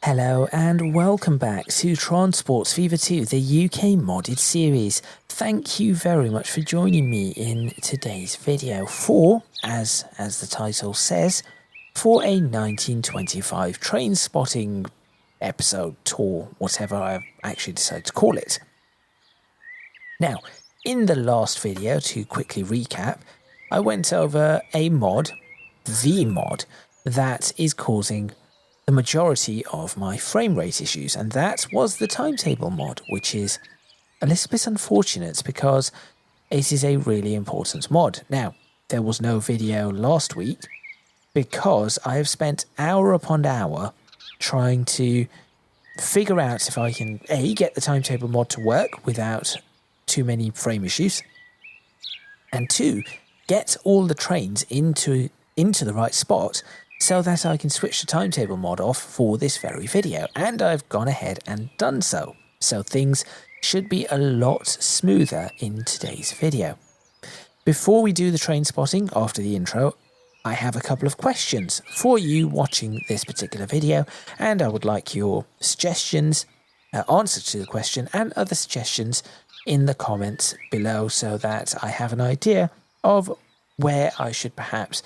Hello and welcome back to Transports Fever 2, the UK modded series. Thank you very much for joining me in today's video for, as the title says, for a 1925 train spotting episode, tour, whatever I've actually decided to call it. Now, in the last video, to quickly recap, I went over a mod, the mod, that is causing the majority of my frame rate issues, and that was the timetable mod, which is a little bit unfortunate because it is a really important mod. Now, there was no video last week because I have spent hour upon hour trying to figure out if I can A, get the timetable mod to work without too many frame issues, and 2, get all the trains into the right spot so that I can switch the timetable mod off for this very video. And I've gone ahead and done so. So things should be a lot smoother in today's video. Before we do the train spotting after the intro, I have a couple of questions for you watching this particular video, and I would like your suggestions, answer to the question and other suggestions in the comments below so that I have an idea of where I should perhaps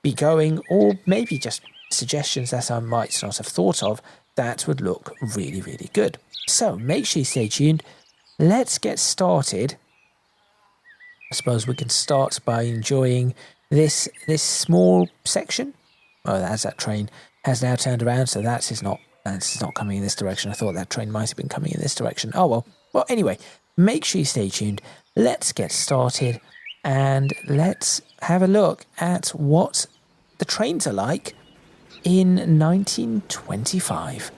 be going, or maybe just suggestions that I might not have thought of that would look really, really good. So make sure you stay tuned. Let's get started. I suppose we can start by enjoying this small section. Well, as that train has now turned around, so that's not coming in this direction. I thought that train might have been coming in this direction. Oh well. Well, anyway, make sure you stay tuned. Let's get started and let's have a look at what the trains are like in 1925.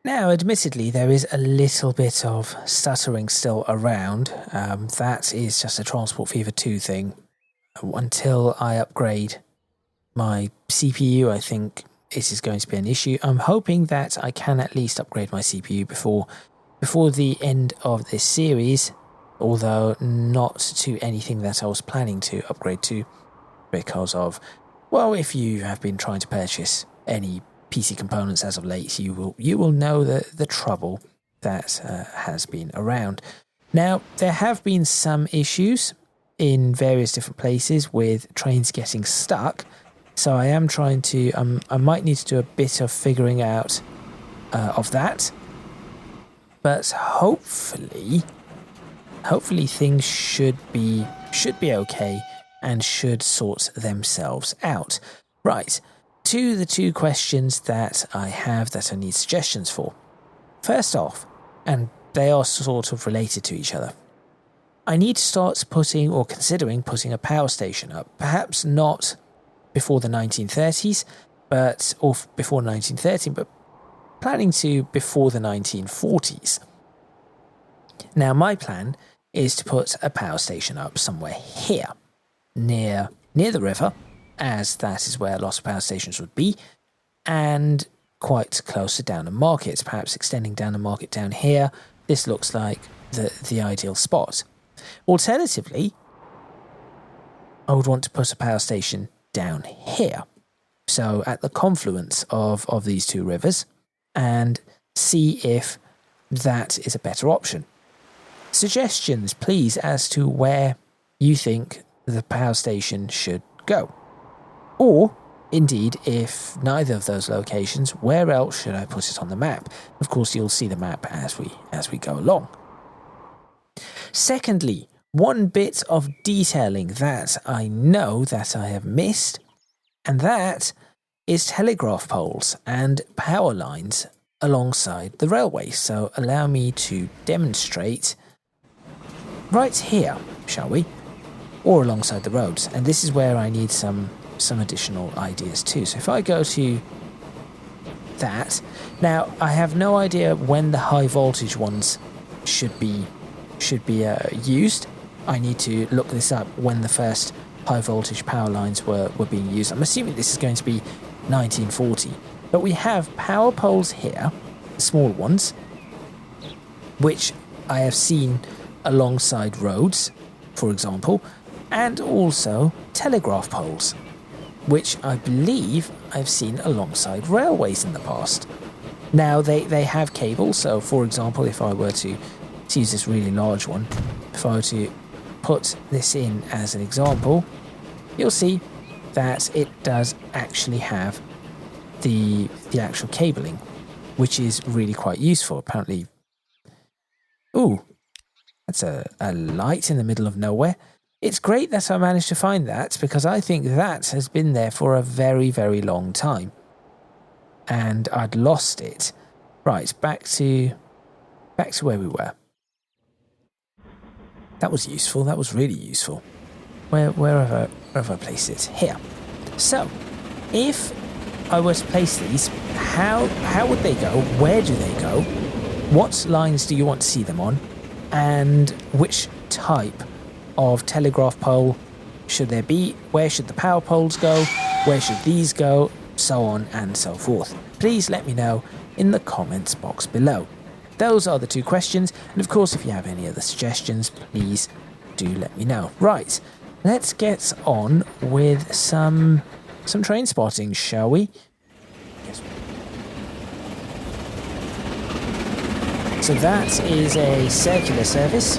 Now, admittedly, there is a little bit of stuttering still around. That is just a Transport Fever 2 thing. Until I upgrade my CPU, I think it is going to be an issue. I'm hoping that I can at least upgrade my CPU before the end of this series, although not to anything that I was planning to upgrade to because of, well, if you have been trying to purchase any PC components as of late, you will know the trouble that has been around. Now, there have been some issues in various different places with trains getting stuck, so I am trying to I might need to do a bit of figuring out of that, but hopefully things should be okay and should sort themselves out. Right, to the two questions that I have that I need suggestions for. First off, and they are sort of related to each other, I need to start considering putting a power station up. Perhaps not before the 1930s, or before 1913, but planning to before the 1940s. Now, my plan is to put a power station up somewhere here, near the river, as that is where a lot of power stations would be, and quite close to Downham Market, perhaps extending Downham Market down here. This looks like the ideal spot. Alternatively, I would want to put a power station down here, so at the confluence of these two rivers, and see if that is a better option. Suggestions, please, as to where you think the power station should go. Or, indeed, if neither of those locations, where else should I put it on the map? Of course, you'll see the map as we go along. Secondly, one bit of detailing that I know that I have missed, and that is telegraph poles and power lines alongside the railway. So allow me to demonstrate right here, shall we? Or alongside the roads. And this is where I need some additional ideas too. So if I go to that, now I have no idea when the high voltage ones should be used. I need to look this up, when the first high voltage power lines were being used. I'm assuming this is going to be 1940. But we have power poles here, small ones, which I have seen alongside roads, for example, and also telegraph poles, which I believe I've seen alongside railways in the past. Now, they have cables, so for example, if I were to use this really large one, if I were to put this in as an example, you'll see that it does actually have the actual cabling, which is really quite useful. Apparently, ooh, that's a light in the middle of nowhere. It's great that I managed to find that, because I think that has been there for a very, very long time. And I'd lost it. Right, back to where we were. That was useful. That was really useful. Where have I placed it? Here. So, if I were to place these, how would they go? Where do they go? What lines do you want to see them on? And which type of telegraph pole should there be? Where should the power poles go? Where should these go? So on and so forth. Please let me know in the comments box below. Those are the two questions, and of course if you have any other suggestions, please do let me know. Right, let's get on with some train spotting, shall we? Yes. So that is a circular service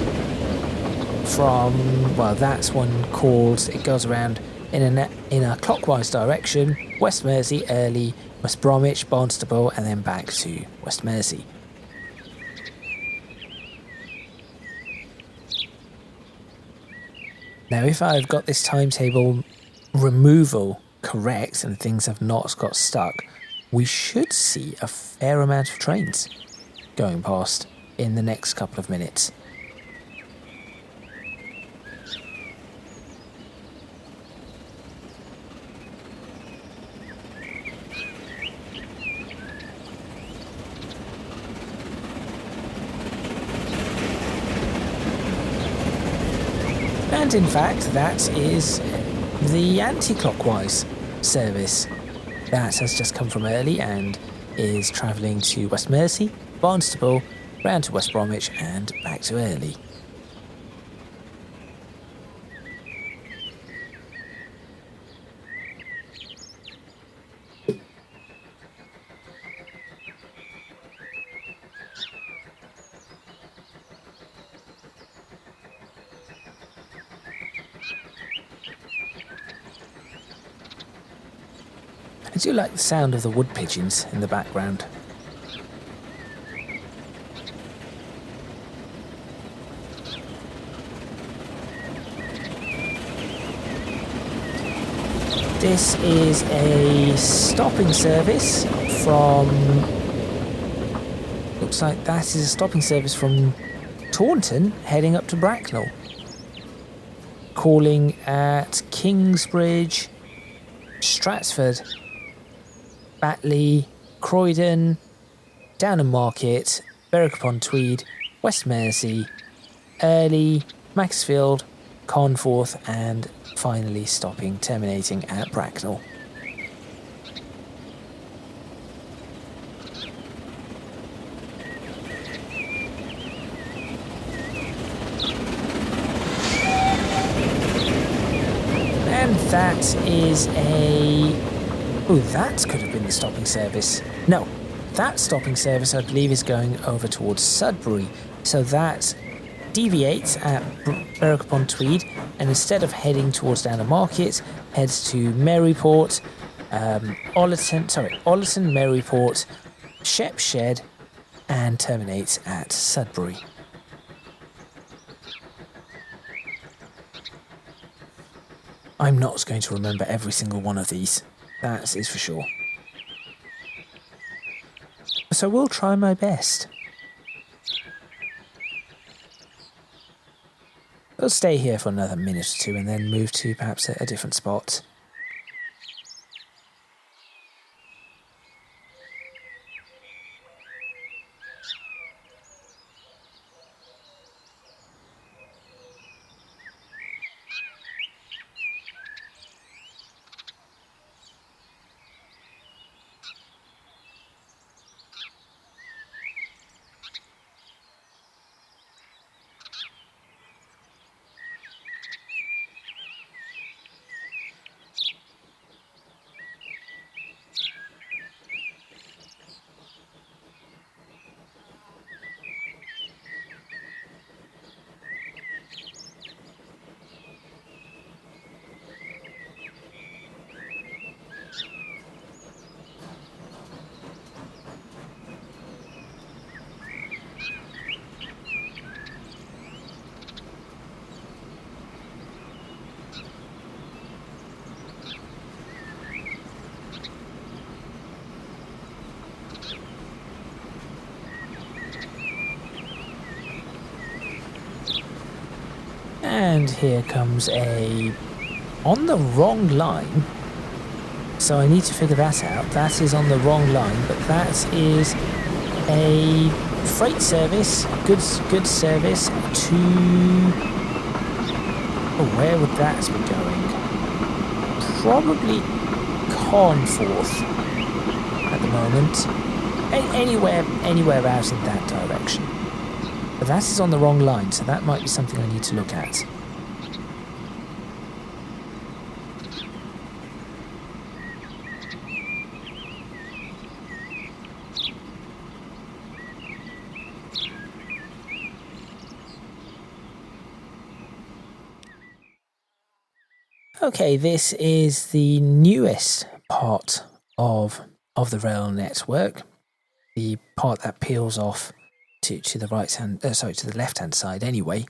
from, well, that's one called, it goes around in a clockwise direction, West Mersey, Early, West Bromwich, Barnstaple, and then back to West Mersey. Now, if I've got this timetable removal correct and things have not got stuck, we should see a fair amount of trains going past in the next couple of minutes. And in fact, that is the anti-clockwise service that has just come from Early and is travelling to West Mersey, Barnstaple, round to West Bromwich and back to Early. I do like the sound of the wood pigeons in the background. This is a stopping service from... looks like that is a stopping service from Taunton heading up to Bracknell. Calling at Kingsbridge, Stratford, Batley, Croydon, Downham Market, Berwick-upon-Tweed, West Mersey, Early, Maxfield, Carnforth, and finally terminating at Bracknell. And that is that could have been the stopping service. No, that stopping service I believe is going over towards Sudbury. So that deviates at Berwick-upon-Tweed, and instead of heading towards Downham Market, heads to Maryport, Ollerton, Maryport, Shep Shed, and terminates at Sudbury. I'm not going to remember every single one of these, that is for sure. So we'll try my best. We'll stay here for another minute or two and then move to perhaps a different spot. And here comes a on the wrong line. So I need to figure that out. That is on the wrong line, but that is a freight service, goods service to... Oh, where would that be going? Probably Cornforth at the moment. Anywhere out in that direction. But that is on the wrong line, so that might be something I need to look at. Okay, this is the newest part of the rail network. The part that peels off to the to the left hand side anyway.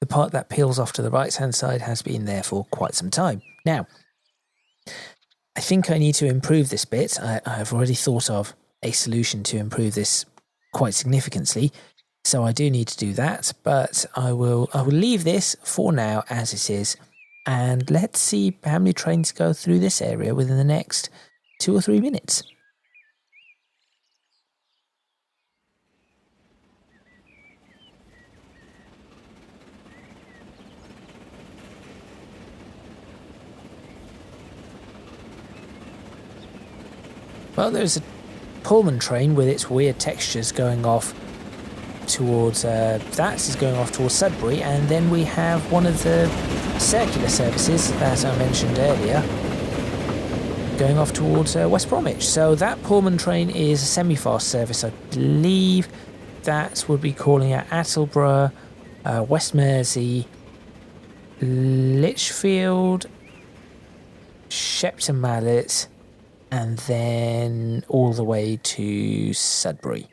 The part that peels off to the right hand side has been there for quite some time. Now, I think I need to improve this bit. I've already thought of a solution to improve this quite significantly. So I do need to do that, but I will leave this for now as it is. And let's see how many trains go through this area within the next 2 or 3 minutes. Well, there's a Pullman train with its weird textures going off towards that is going off towards Sudbury, and then we have one of the circular services that I mentioned earlier going off towards West Bromwich. So that Pullman train is a semi-fast service. I believe that would be calling at Attleborough, West Mersey, Lichfield, Shepton Mallet, and then all the way to Sudbury.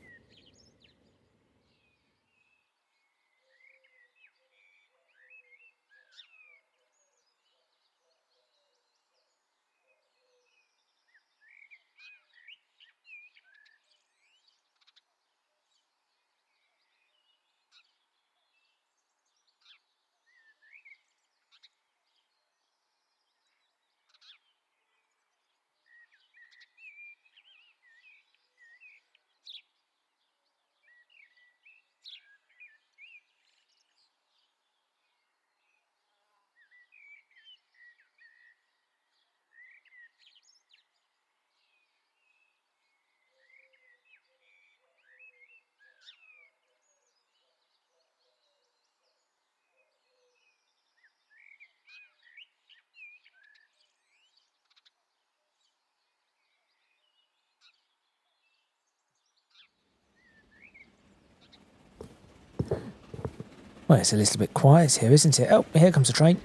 Well, it's a little bit quiet here, isn't it? Oh, here comes a train.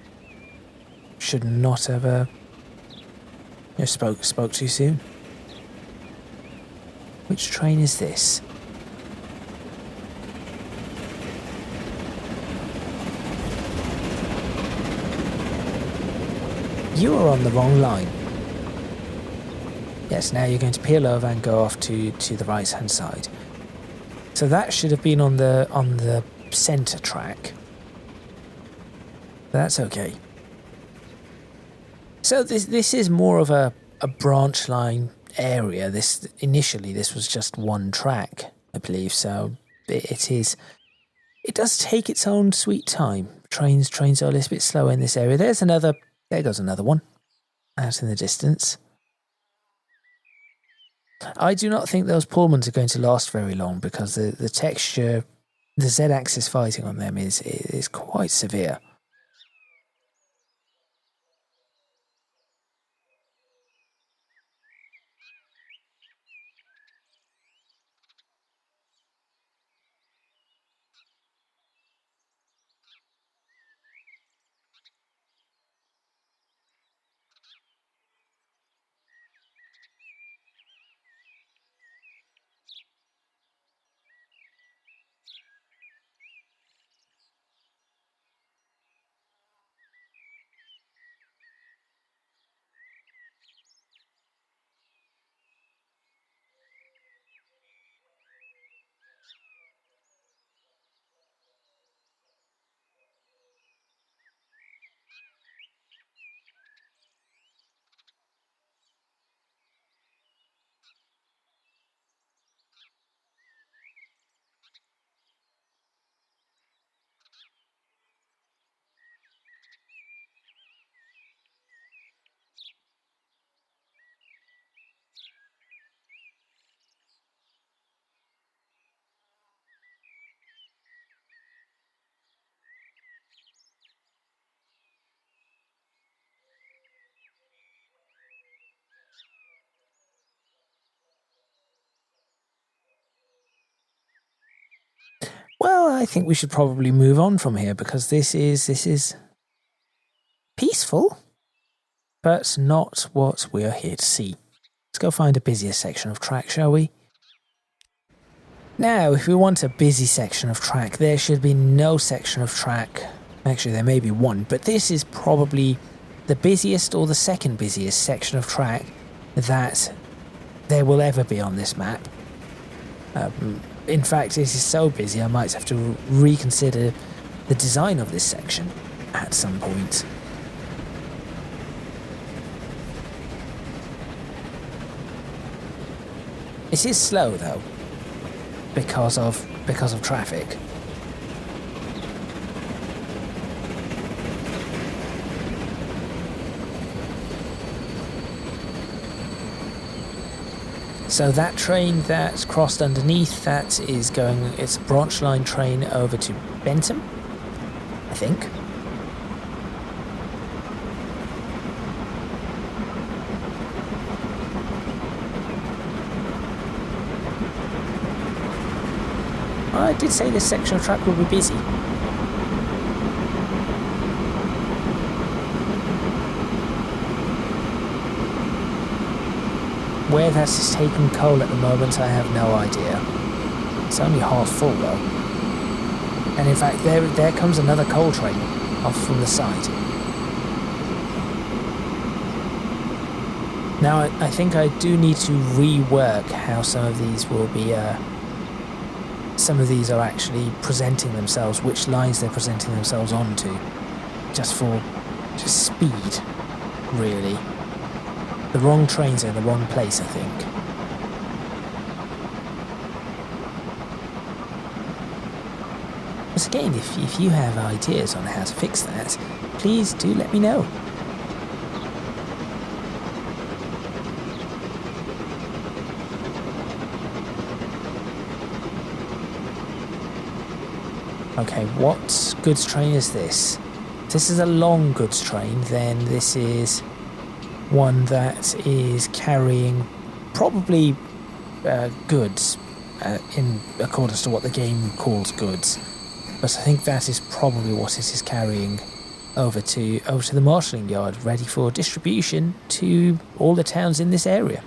Should not have spoke too soon. Which train is this? You are on the wrong line. Yes, now you're going to peel over and go off to the right hand side. So that should have been on the centre track. That's okay. So this is more of a branch line area. Initially this was just one track, I believe. So it is. It does take its own sweet time. Trains are a little bit slower in this area. There goes another one out in the distance. I do not think those Pullmans are going to last very long because the texture, the Z-axis fighting on them is quite severe. Well, I think we should probably move on from here because this is peaceful, but not what we are here to see. Let's go find a busier section of track, shall we? Now, if we want a busy section of track, there should be no section of track. Actually, there may be one, but this is probably the busiest or the second busiest section of track that there will ever be on this map. In fact, it is so busy I might have to reconsider the design of this section at some point. It is slow though, because of traffic. So that train that's crossed underneath, that is going, it's a branch line train over to Bentham, I think. I did say this section of track will be busy. Where that is taking coal at the moment, I have no idea. It's only half full though. And in fact, there comes another coal train off from the side. Now, I think I do need to rework how some of these will be... some of these are actually presenting themselves, which lines they're presenting themselves onto. Just for speed, really. The wrong trains are in the wrong place, I think. But again, if you have ideas on how to fix that, please do let me know. Okay, what goods train is this? If this is a long goods train, then this is one that is carrying probably goods in accordance to what the game calls goods. But I think that is probably what it is carrying over to the marshalling yard, ready for distribution to all the towns in this area.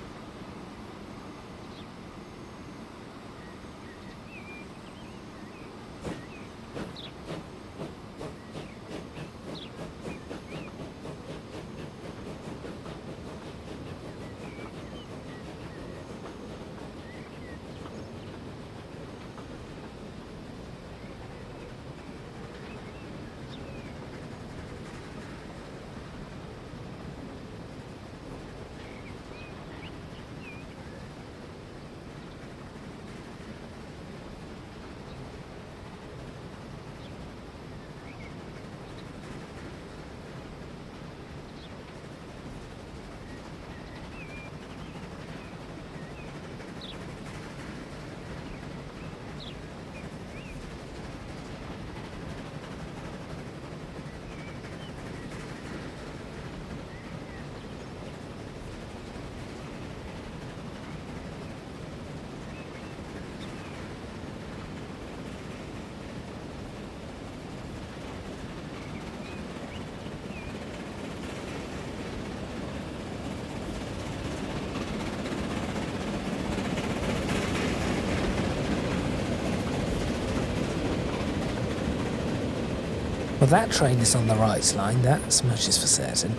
Well, that train is on the right line, that much is for certain.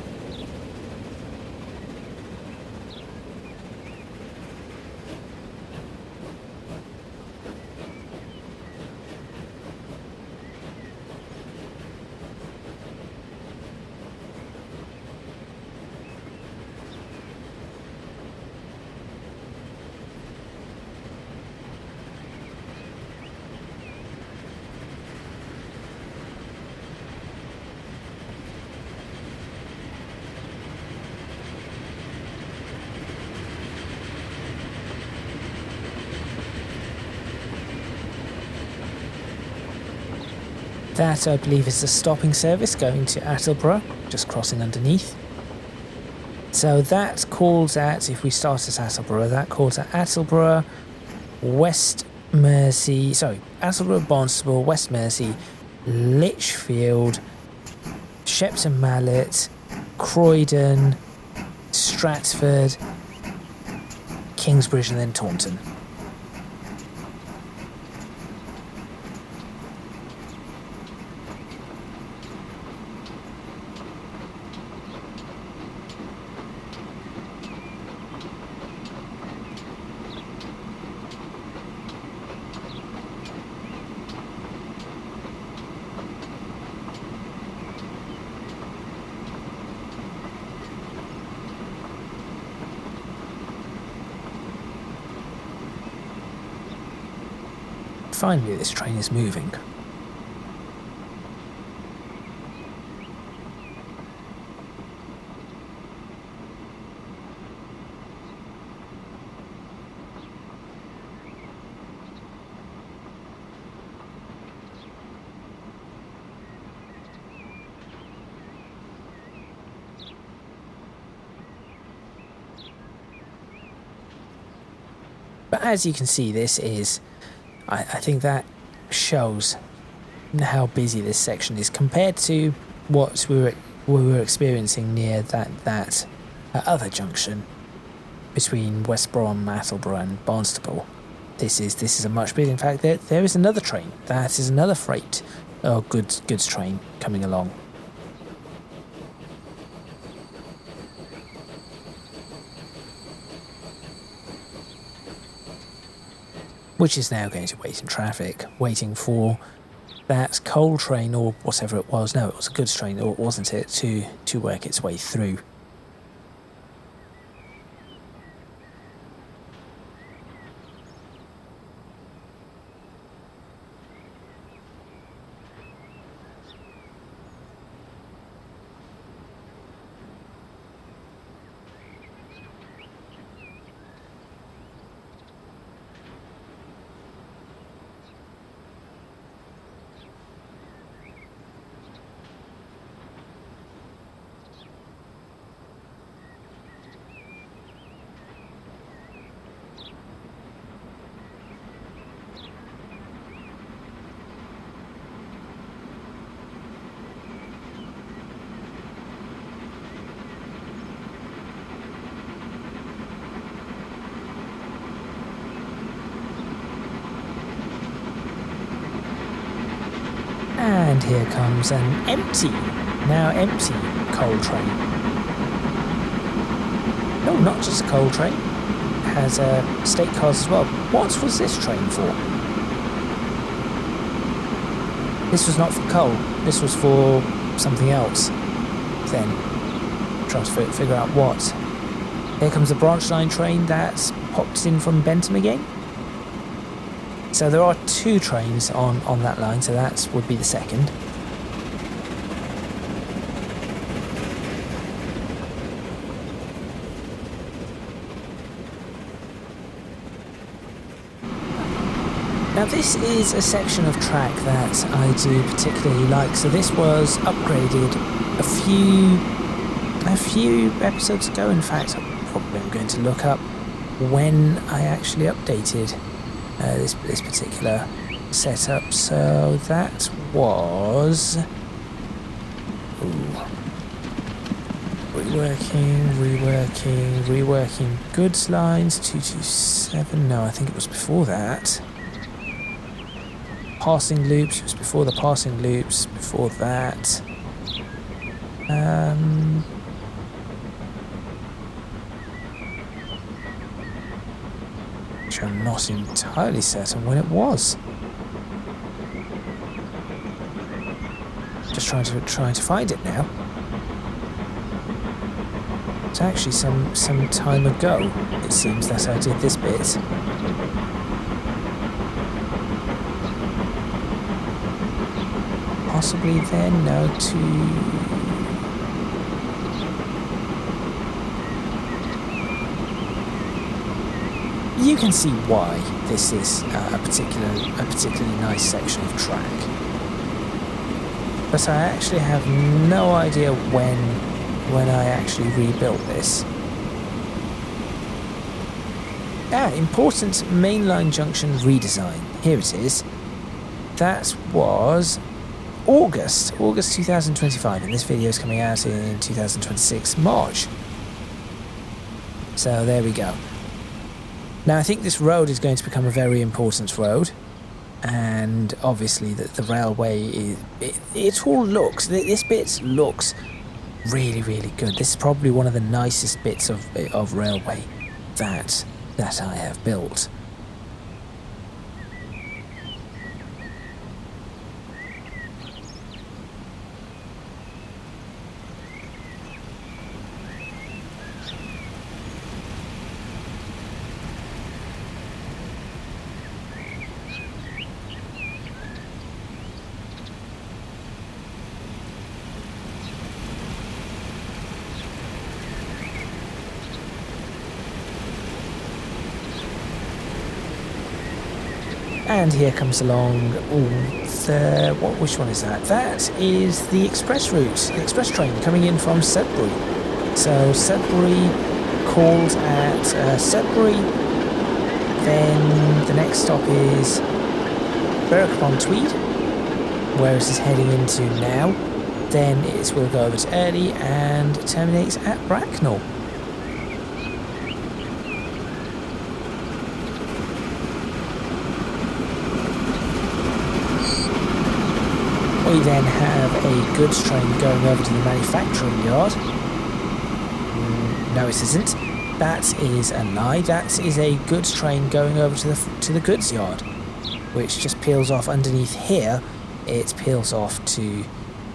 That, I believe, is the stopping service going to Attleborough, just crossing underneath. So that calls at, if we start at Attleborough, that calls at Attleborough, West Mersey, sorry, Attleborough, Barnstable, West Mersey, Lichfield, Shepton Mallet, Croydon, Stratford, Kingsbridge, and then Taunton. Finally, this train is moving. But as you can see, this is, I think that shows how busy this section is compared to what we were experiencing near that other junction between West Brom, Attleborough and Barnstable. This is a much bigger. In fact, there is another train. That is another freight or goods train coming along. Which is now going to wait in traffic, waiting for that coal train or whatever it was. No, it was a goods train, or wasn't it, to work its way through. And here comes an now empty coal train. No, not just a coal train. It has state cars as well. What was this train for? This was not for coal. This was for something else. Then, trying to figure out what. Here comes the branch line train that's popped in from Bentham again. So there are two trains on that line, so that would be the second. Now this is a section of track that I do particularly like. So this was upgraded a few episodes ago. In fact, I'm going to look up when I actually updated this particular setup. So that was reworking goods lines 227. No, I think it was before that. passing loops, just before the passing loops, before that. Which I'm not entirely certain when it was. Just trying to find it now. It's actually some time ago, it seems, that I did this bit. Possibly then, no, you can see why this is a particularly nice section of track. But I actually have no idea when I actually rebuilt this. Important mainline junction redesign. Here it is. That was August 2025, and this video is coming out in 2026 March. So there we go. Now I think this road is going to become a very important road, and obviously the railway it all looks, this bit looks really, really good. This is probably one of the nicest bits of railway that I have built. And here comes along which one is that? That is the express route, the express train coming in from Sudbury. So Sudbury calls at Sudbury, then the next stop is Berwick-upon-Tweed, where it is heading into now. Then it will go over to Early and terminates at Bracknell. We then have a goods train going over to the manufacturing yard. No, it isn't. That is a lie. That is a goods train going over to the goods yard, which just peels off underneath here. It peels off to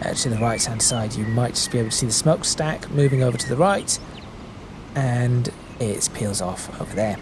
the right-hand side. You might just be able to see the smokestack moving over to the right, and it peels off over there.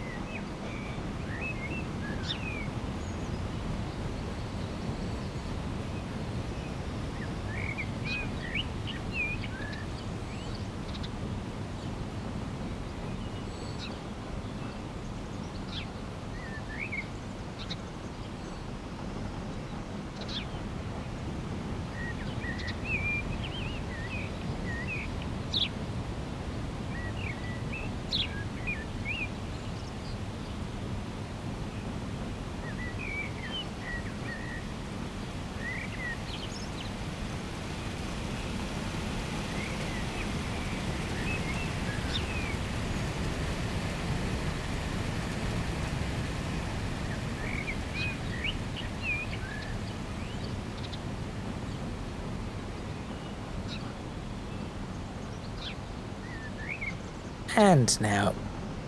And now,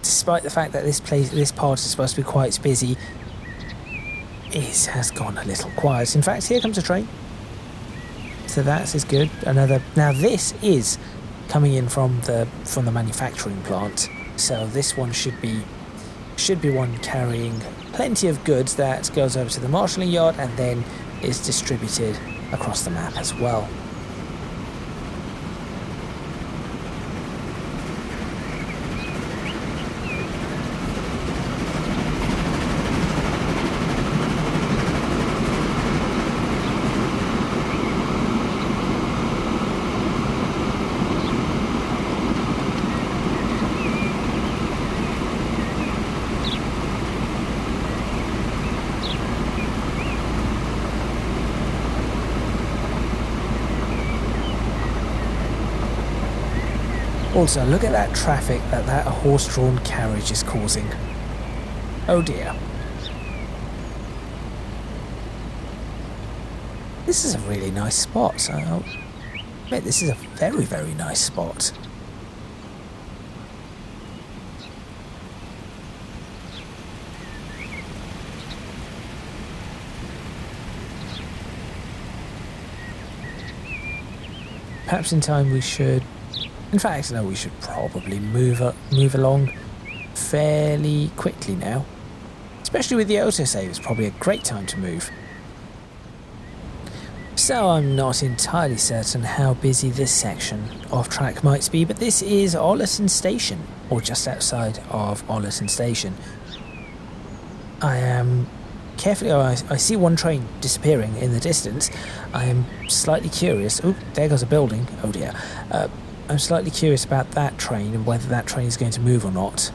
despite the fact that this part is supposed to be quite busy, it has gone a little quiet. In fact, here comes a train. So that is good. Now this is coming in from the manufacturing plant. So this one should be one carrying plenty of goods that goes over to the marshalling yard and then is distributed across the map as well. Also, look at that traffic that horse-drawn carriage is causing. Oh dear. This is a really nice spot. I'll admit this is a very, very nice spot. Perhaps in time we should... In fact, no, we should probably move along fairly quickly now. Especially with the autosave, it's probably a great time to move. So I'm not entirely certain how busy this section of track might be, but this is Ollerton Station, or just outside of Ollerton Station. I am carefully... Oh, I see one train disappearing in the distance. I am slightly curious... Oh, there goes a building. Oh dear. I'm slightly curious about that train and whether that train is going to move or not.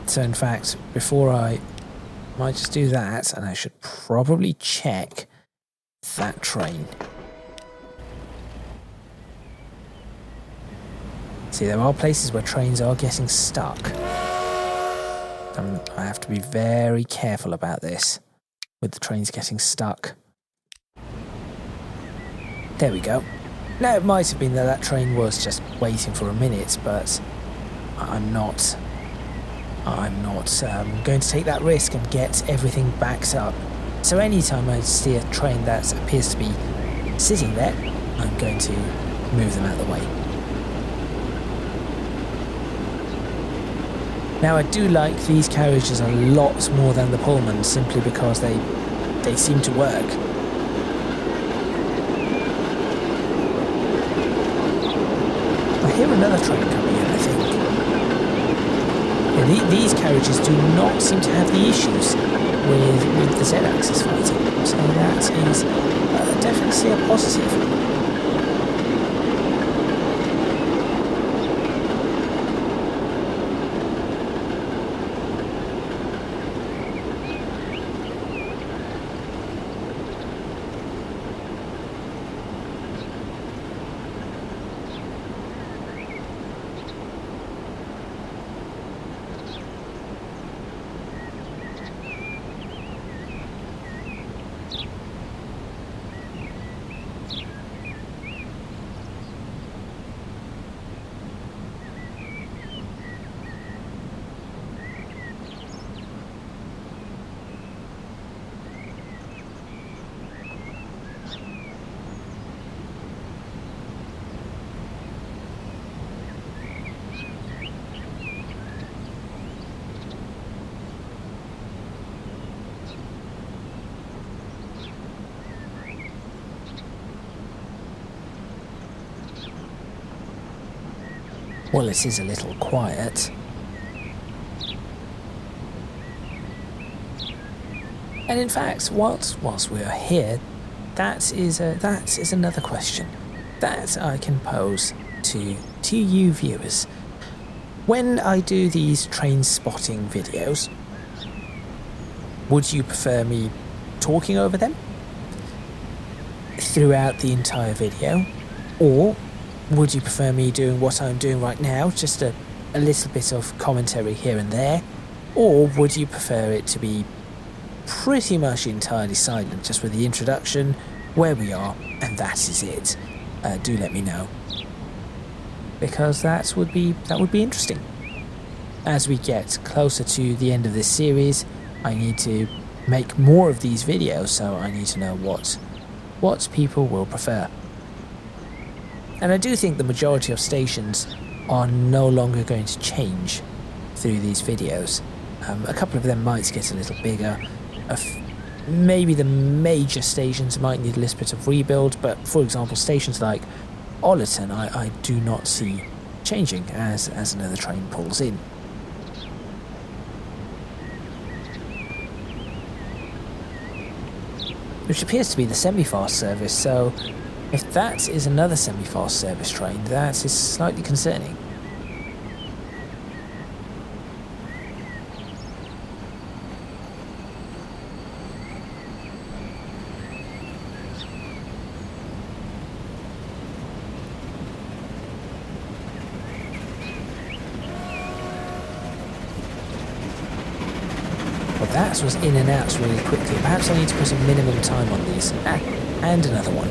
So in fact, before I might just do that, and I should probably check that train. See, there are places where trains are getting stuck. I have to be very careful about this with the trains getting stuck. There we go. Now, it might have been that that train was just waiting for a minute, but I'm not going to take that risk and get everything backed up. So anytime I see a train that appears to be sitting there, I'm going to move them out of the way. Now, I do like these carriages a lot more than the Pullman, simply because they seem to work. I hear another train coming in, I think. Yeah, these carriages do not seem to have the issues with the Z-axis fighting, so that is definitely a positive. Well, it is a little quiet. And in fact, whilst we are here, that is another question that I can pose to you viewers. When I do these train spotting videos, would you prefer me talking over them throughout the entire video, or would you prefer me doing what I'm doing right now, just a little bit of commentary here and there, or would you prefer it to be pretty much entirely silent, just with the introduction, where we are, and that is it? Do let me know, because that would be interesting. As we get closer to the end of this series, I need to make more of these videos, so I need to know what people will prefer. And I do think the majority of stations are no longer going to change through these videos. A couple of them might get a little bigger. Maybe the major stations might need a little bit of rebuild, but for example, stations like Ollerton, I do not see changing as another train pulls in. Which appears to be the semi-fast service, so if that is another semi-fast service train, that is slightly concerning. Well, that was in and out really quickly. Perhaps I need to put a minimum time on these. And another one.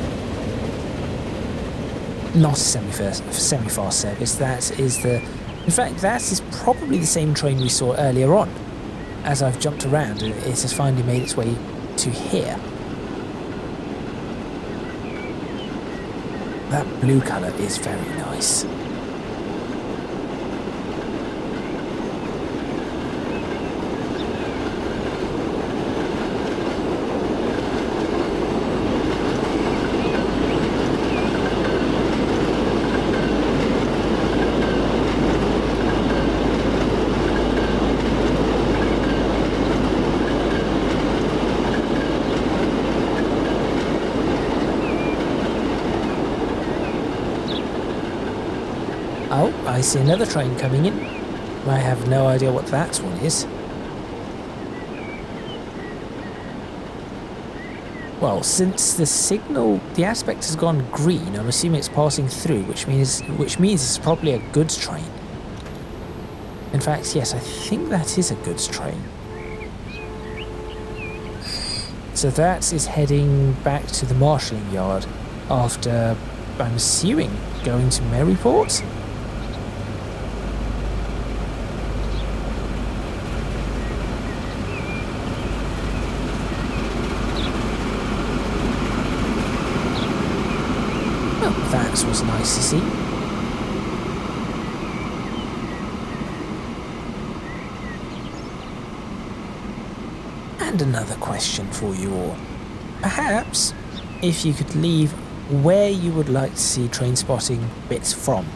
Not a semi-fast service. That is the... In fact, that is probably the same train we saw earlier on. As I've jumped around, it has finally made its way to here. That blue colour is very nice. Oh, I see another train coming in. I have no idea what that one is. Well, since the signal, the aspect has gone green, I'm assuming it's passing through, which means it's probably a goods train. In fact, yes, I think that is a goods train. So that is heading back to the marshalling yard after, I'm assuming, going to Maryport? That was nice to see. And another question for you all. Perhaps if you could leave where you would like to see Trainspotting bits from.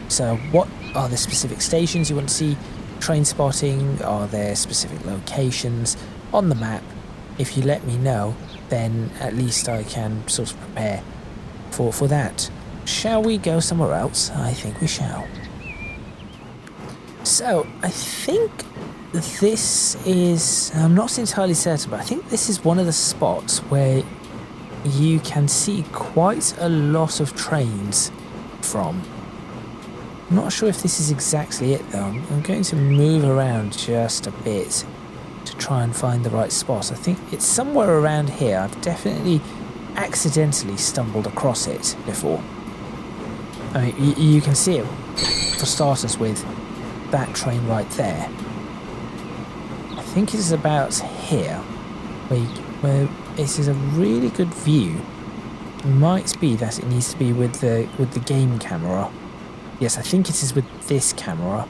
So what are the specific stations you want to see Trainspotting? Are there specific locations on the map? If you let me know, then at least I can sort of prepare for that. Shall we go somewhere else? I think we shall. So, I think this is... I'm not entirely certain, but I think this is one of the spots where you can see quite a lot of trains from. I'm not sure if this is exactly it, though. I'm going to move around just a bit to try and find the right spot. I think it's somewhere around here. I've definitely accidentally stumbled across it before. I mean, you can see it, for starters, with that train right there. I think it's about here, where it is a really good view. It might be that it needs to be with the game camera. Yes, I think it is with this camera.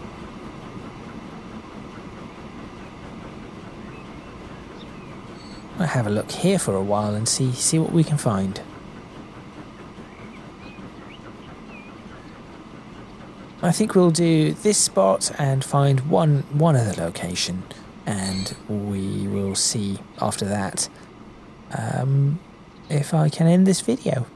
I'll have a look here for a while and see what we can find. I think we'll do this spot and find one other location, and we will see after that if I can end this video.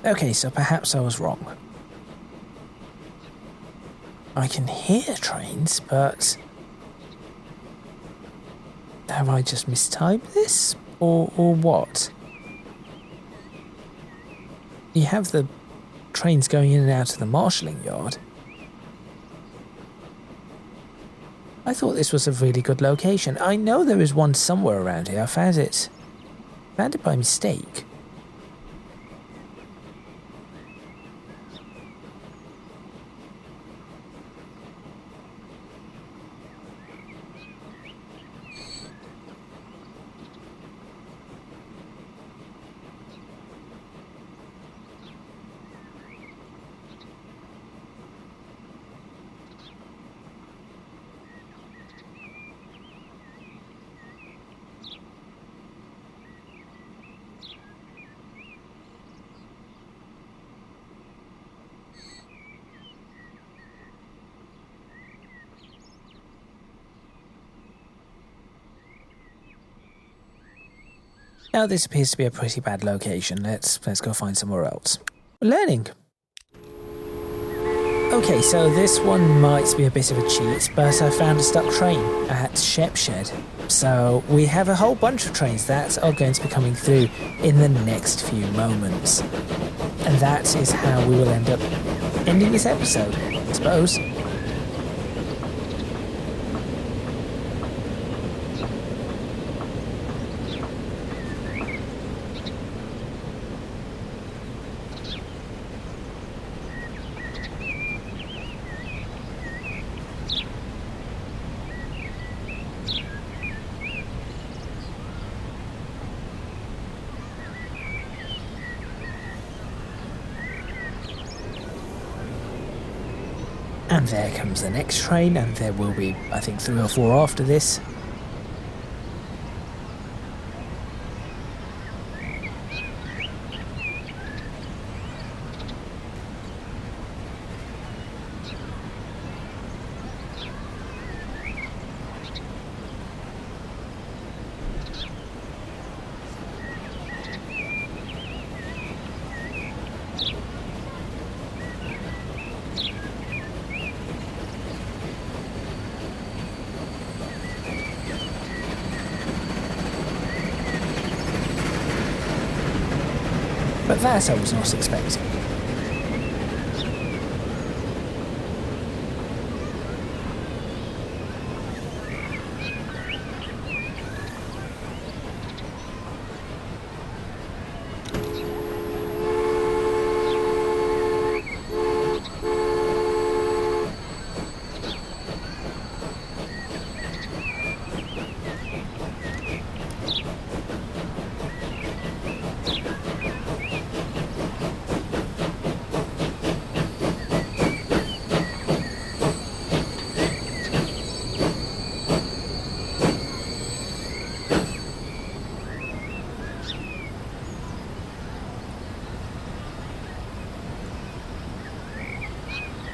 Okay, so perhaps I was wrong. I can hear trains, but have I just mistimed this? Or what? You have the trains going in and out of the marshalling yard. I thought this was a really good location. I know there is one somewhere around here. I found it by mistake. Now this appears to be a pretty bad location. Let's go find somewhere else. Learning. Okay, so this one might be a bit of a cheat, but I found a stuck train at Shepshed. So we have a whole bunch of trains that are going to be coming through in the next few moments. And that is how we will end up ending this episode, I suppose. And there comes the next train, and there will be, I think, 3 or 4 after this. But that I was not expecting.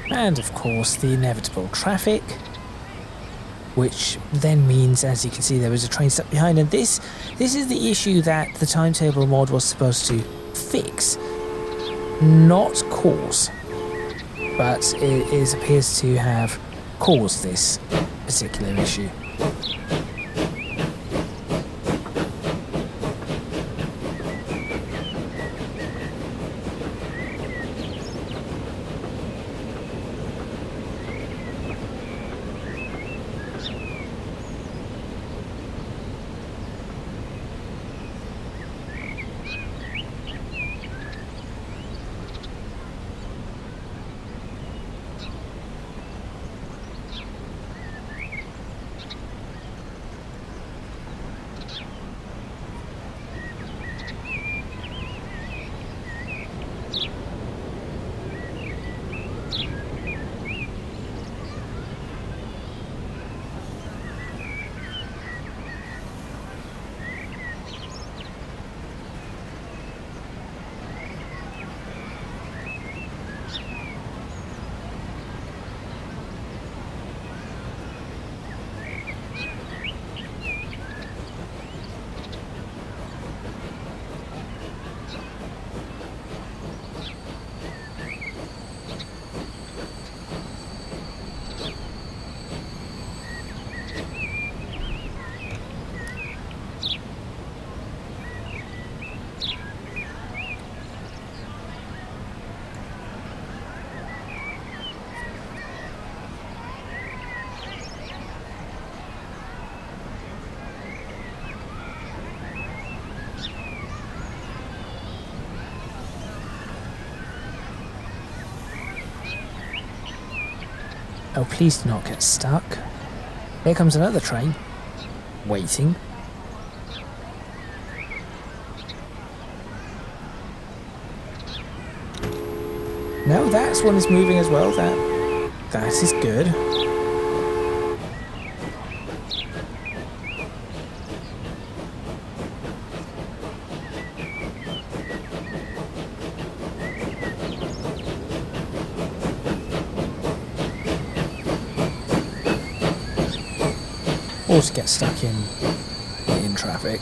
And of course the inevitable traffic, which then means, as you can see, there is a train stuck behind, and this is the issue that the timetable mod was supposed to fix, not cause, but it appears to have caused this particular issue. Oh, please do not get stuck. Here comes another train. Waiting. No, that one is moving as well. That is good. Or to get stuck in traffic.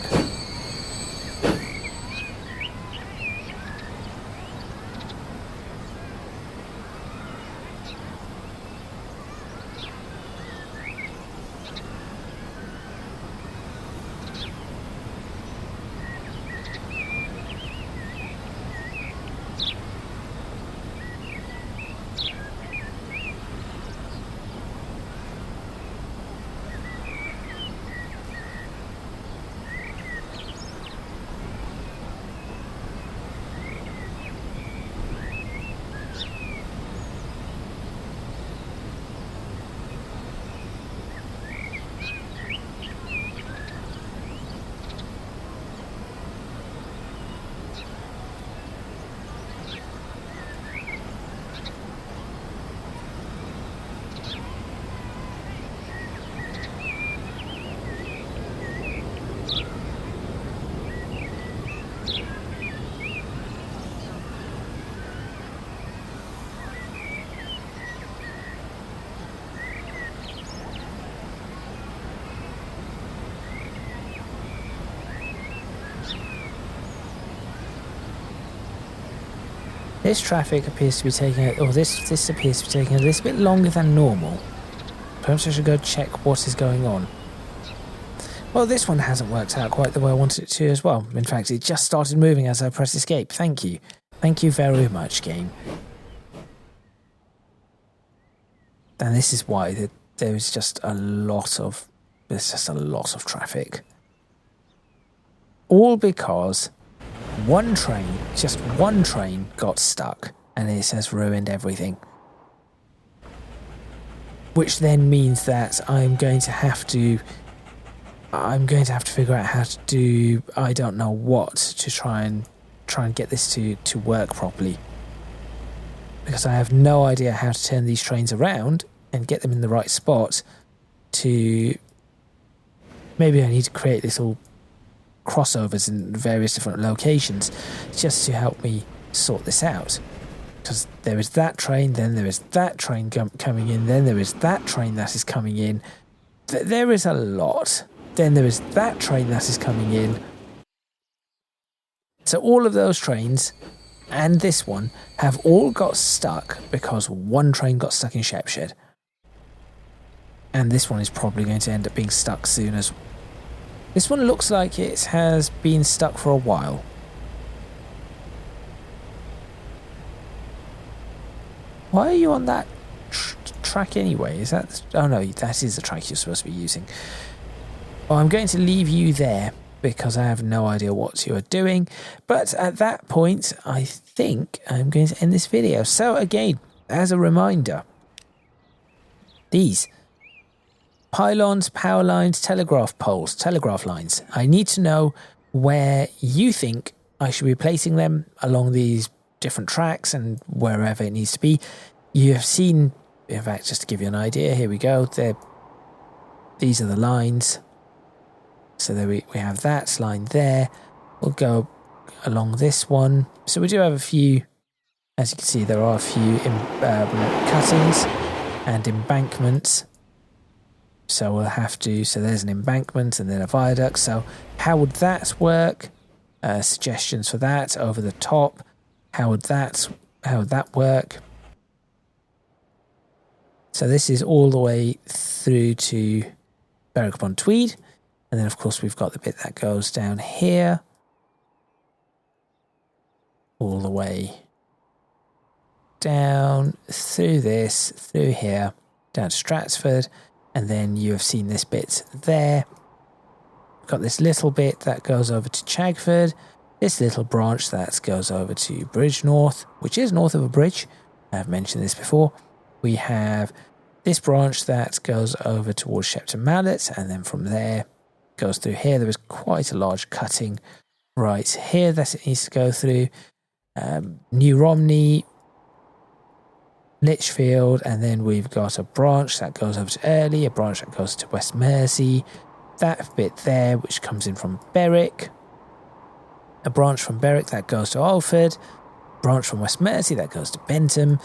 This traffic appears to be taking, or this appears to be taking a little bit longer than normal. Perhaps I should go check what is going on. Well, this one hasn't worked out quite the way I wanted it to as well. In fact, it just started moving as I pressed escape. Thank you. Thank you very much, game. And this is why there's just a lot of traffic. All because just one train got stuck and it has ruined everything. Which then means that I'm going to have to figure out how to do, I don't know what, to try and get this to work properly. Because I have no idea how to turn these trains around and get them in the right spot to... Maybe I need to create little crossovers in various different locations just to help me sort this out. Because there is that train, then there is that train coming in, then there is that train that is coming in. There is a lot. Then there is that train that is coming in. So all of those trains and this one have all got stuck because one train got stuck in Shepshed. And this one is probably going to end up being stuck soon as well. This one looks like it has been stuck for a while. Why are you on that track anyway? Is that... Oh no, that is the track you're supposed to be using. Well, I'm going to leave you there because I have no idea what you are doing. But at that point, I think I'm going to end this video. So again, as a reminder, these pylons, power lines, telegraph poles, telegraph lines. I need to know where you think I should be placing them along these different tracks and wherever it needs to be. You have seen, in fact, just to give you an idea, here we go. These are the lines. So there we have that line there. We'll go along this one. So we do have a few, as you can see, there are a few cuttings and embankments. So we'll have to, so there's an embankment and then a viaduct. So how would that work? Suggestions for that over the top. How would that work? So this is all the way through to Berwick upon Tweed. And then of course we've got the bit that goes down here. All the way down through this, through here, down to Stratford. And then you have seen this bit there. We've got this little bit that goes over to Chagford. This little branch that goes over to Bridge North, which is north of a bridge. I've mentioned this before. We have this branch that goes over towards Shepton Mallet, and then from there goes through here. There is quite a large cutting right here that it needs to go through. New Romney, Litchfield, and then we've got a branch that goes over to Early, a branch that goes to West Mersey, that bit there which comes in from Berwick, a branch from Berwick that goes to Alford, branch from West Mersey that goes to Bentham.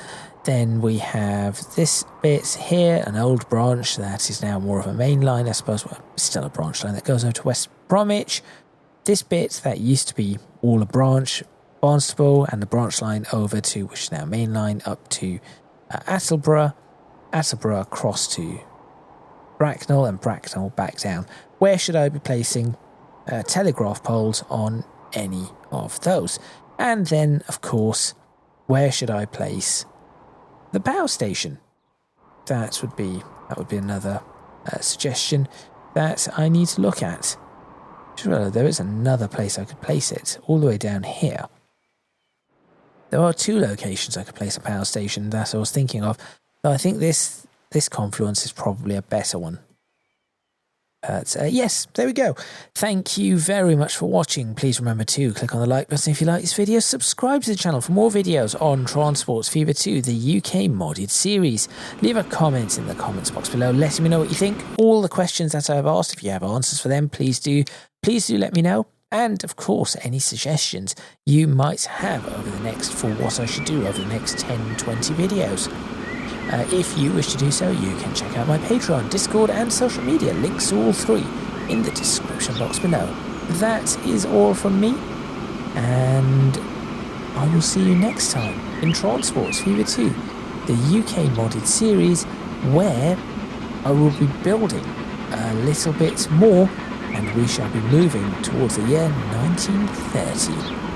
Then we have this bit here, an old branch that is now more of a main line, I suppose, well, still a branch line that goes over to West Bromwich. This bit that used to be all a branch, Barnstable, and the branch line over to, which is now main line, up to Attleborough, Attleborough across to Bracknell, and Bracknell back down. Where should I be placing telegraph poles on any of those? And then, of course, where should I place the power station? That would be another suggestion that I need to look at. There is another place I could place it, all the way down here. There are two locations I could place a power station that I was thinking of, but I think this confluence is probably a better one. Yes, there we go. Thank you very much for watching. Please remember to click on the like button if you like this video. Subscribe to the channel for more videos on Transports Fever 2, the UK modded series. Leave a comment in the comments box below, letting me know what you think. All the questions that I've asked, if you have answers for them, please do let me know. And of course, any suggestions you might have for what I should do over the next 10-20 videos. If you wish to do so, you can check out my Patreon, Discord, and social media. Links to all three in the description box below. That is all from me, and I will see you next time in Transports Fever 2, the UK modded series, where I will be building a little bit more, and we shall be moving towards the year 1930.